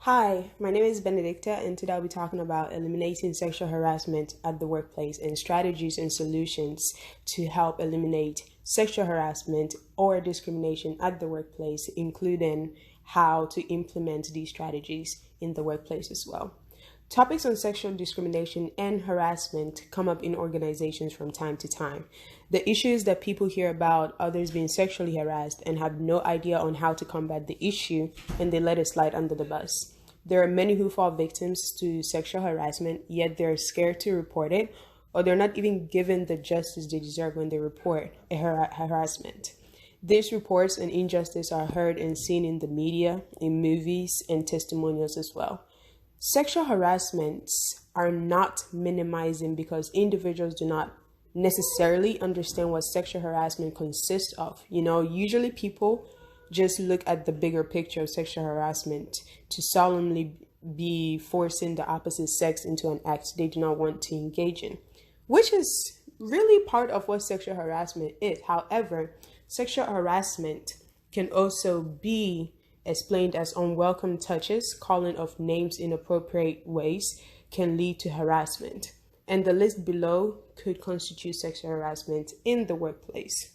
Hi, my name is Benedicta, and today I'll be talking about eliminating sexual harassment at the workplace and strategies and solutions to help eliminate sexual harassment or discrimination at the workplace, including how to implement these strategies in the workplace as well. Topics on sexual discrimination and harassment come up in organizations from time to time. The issue is that people hear about others being sexually harassed and have no idea on how to combat the issue, and they let it slide under the bus. There are many who fall victims to sexual harassment, yet they're scared to report it, or they're not even given the justice they deserve when they report a harassment. These reports and injustice are heard and seen in the media, in movies, and testimonials as well. Sexual harassments are not minimizing because individuals do not necessarily understand what sexual harassment consists of. Usually people just look at the bigger picture of sexual harassment to solemnly be forcing the opposite sex into an act they do not want to engage in, which is really part of what sexual harassment is. However, sexual harassment can also be explained as unwelcome touches, calling of names in inappropriate ways can lead to harassment. And the list below could constitute sexual harassment in the workplace.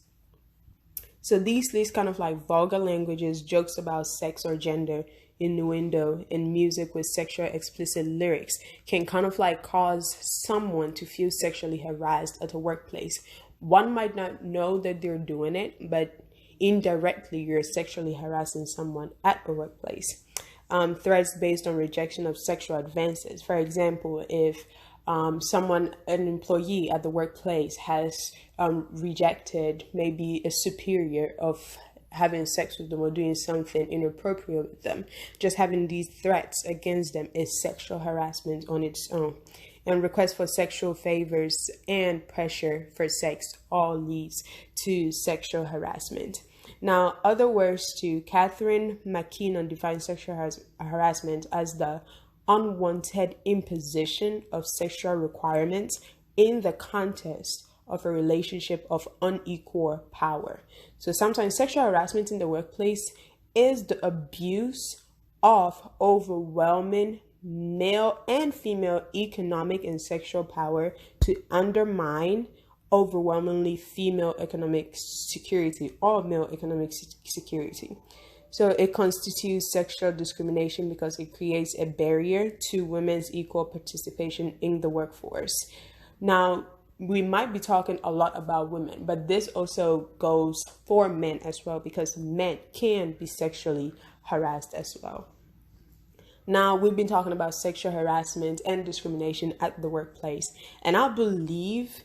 So these lists kind of like vulgar languages, jokes about sex or gender, innuendo, and music with sexual explicit lyrics can kind of like cause someone to feel sexually harassed at a workplace. One might not know that they're doing it, but indirectly you're sexually harassing someone at a workplace. Threats based on rejection of sexual advances. For example, if an employee at the workplace has rejected maybe a superior of having sex with them or doing something inappropriate with them, just having these threats against them is sexual harassment on its own. And requests for sexual favors and pressure for sex all leads to sexual harassment. Now, other words to Catherine McKinnon defines sexual harassment as the unwanted imposition of sexual requirements in the context of a relationship of unequal power. So sometimes sexual harassment in the workplace is the abuse of overwhelming male and female economic and sexual power to undermine overwhelmingly female economic security or male economic security. So it constitutes sexual discrimination because it creates a barrier to women's equal participation in the workforce. Now, we might be talking a lot about women, but this also goes for men as well, because men can be sexually harassed as well. Now, we've been talking about sexual harassment and discrimination at the workplace, and I believe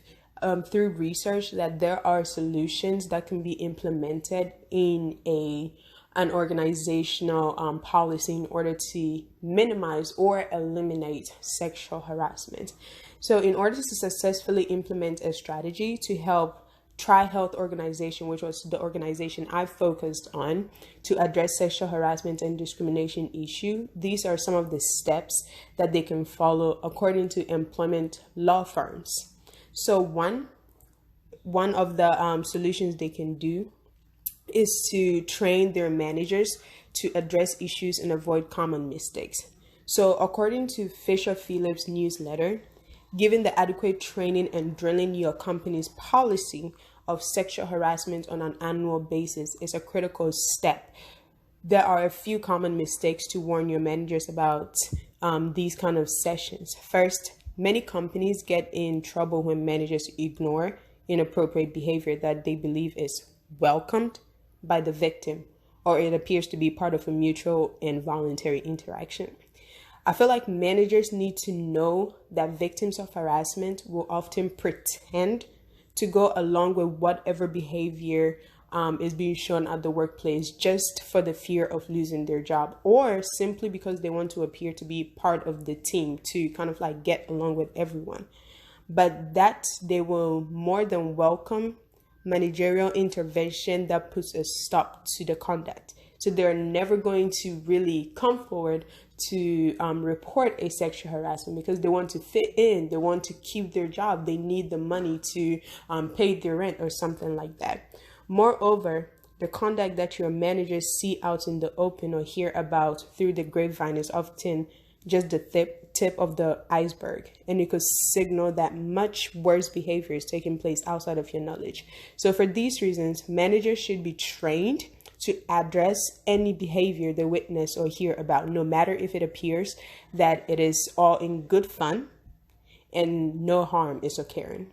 through research that there are solutions that can be implemented in an organizational policy in order to minimize or eliminate sexual harassment. So in order to successfully implement a strategy to help Tri-Health organization, which was the organization I focused on to address sexual harassment and discrimination issue, these are some of the steps that they can follow according to employment law firms. So one of the solutions they can do is to train their managers to address issues and avoid common mistakes. So according to Fisher Phillips newsletter, given the adequate training and drilling your company's policy of sexual harassment on an annual basis is a critical step. There are a few common mistakes to warn your managers about these kind of sessions. First, many companies get in trouble when managers ignore inappropriate behavior that they believe is welcomed by the victim, or it appears to be part of a mutual and voluntary interaction. I feel like managers need to know that victims of harassment will often pretend to go along with whatever behavior is being shown at the workplace just for the fear of losing their job, or simply because they want to appear to be part of the team to kind of like get along with everyone. But that they will more than welcome managerial intervention that puts a stop to the conduct. So they're never going to really come forward to report a sexual harassment because they want to fit in, they want to keep their job, they need the money to pay their rent or something like that. Moreover, The conduct that your managers see out in the open or hear about through the grapevine is often just the tip of the iceberg, and it could signal that much worse behavior is taking place outside of your knowledge. So for these reasons, managers should be trained to address any behavior they witness or hear about, no matter if it appears that it is all in good fun and no harm is occurring.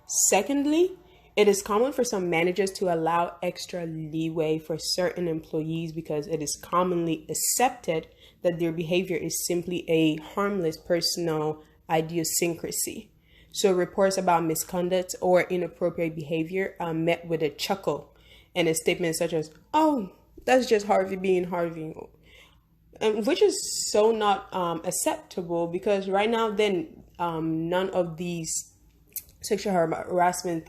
Secondly, it is common for some managers to allow extra leeway for certain employees because it is commonly accepted that their behavior is simply a harmless personal idiosyncrasy. So reports about misconduct or inappropriate behavior are met with a chuckle and a statement such as, "Oh, that's just Harvey being Harvey," and which is so not acceptable, because right now then none of these sexual harassment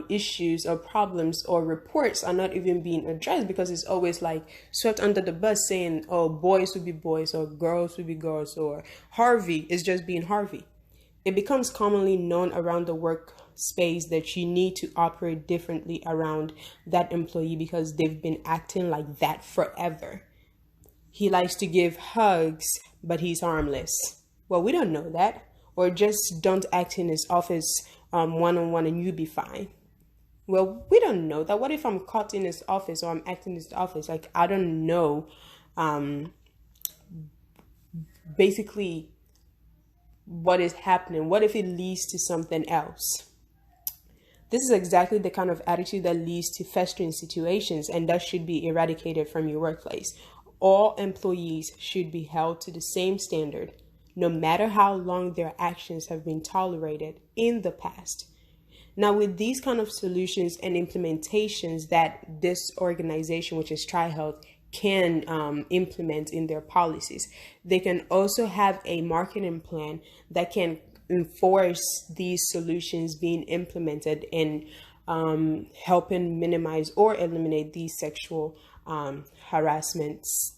issues or problems or reports are not even being addressed, because it's always like swept under the bus, saying, oh, boys will be boys or girls will be girls, or Harvey is just being Harvey. It becomes commonly known around the workspace that you need to operate differently around that employee because they've been acting like that forever. He likes to give hugs, but he's harmless. Well, we don't know that. Or just don't act in his office one-on-one and you'll be fine. Well, we don't know that. What if I'm caught in his office or I'm acting in his office? Like, I don't know basically what is happening. What if it leads to something else? This is exactly the kind of attitude that leads to festering situations, and that should be eradicated from your workplace. All employees should be held to the same standard, no matter how long their actions have been tolerated in the past. Now, with these kind of solutions and implementations that this organization, which is TriHealth, can implement in their policies, they can also have a marketing plan that can enforce these solutions being implemented and helping minimize or eliminate these sexual harassments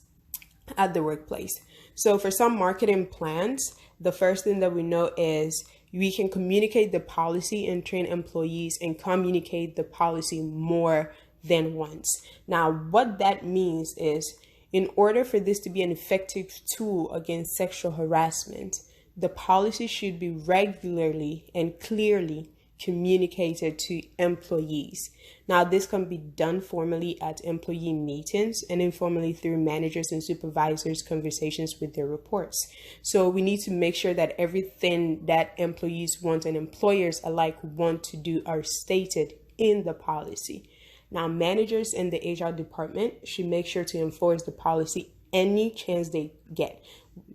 at the workplace. So for some marketing plans, the first thing that we know is we can communicate the policy and train employees and communicate the policy more than once. Now, what that means is, in order for this to be an effective tool against sexual harassment, the policy should be regularly and clearly communicated to employees. Now, this can be done formally at employee meetings and informally through managers and supervisors' conversations with their reports. So we need to make sure that everything that employees want and employers alike want to do are stated in the policy. Now, managers in the HR department should make sure to enforce the policy any chance they get.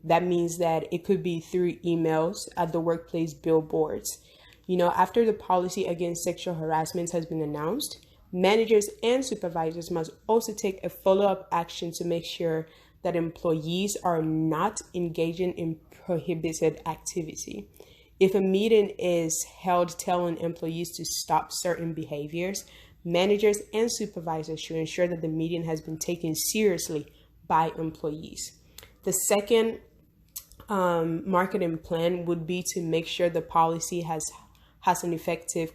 That means that it could be through emails, at the workplace billboards. After the policy against sexual harassment has been announced, managers and supervisors must also take a follow-up action to make sure that employees are not engaging in prohibited activity. If a meeting is held telling employees to stop certain behaviors, managers and supervisors should ensure that the meeting has been taken seriously by employees. The second marketing plan would be to make sure the policy has an effective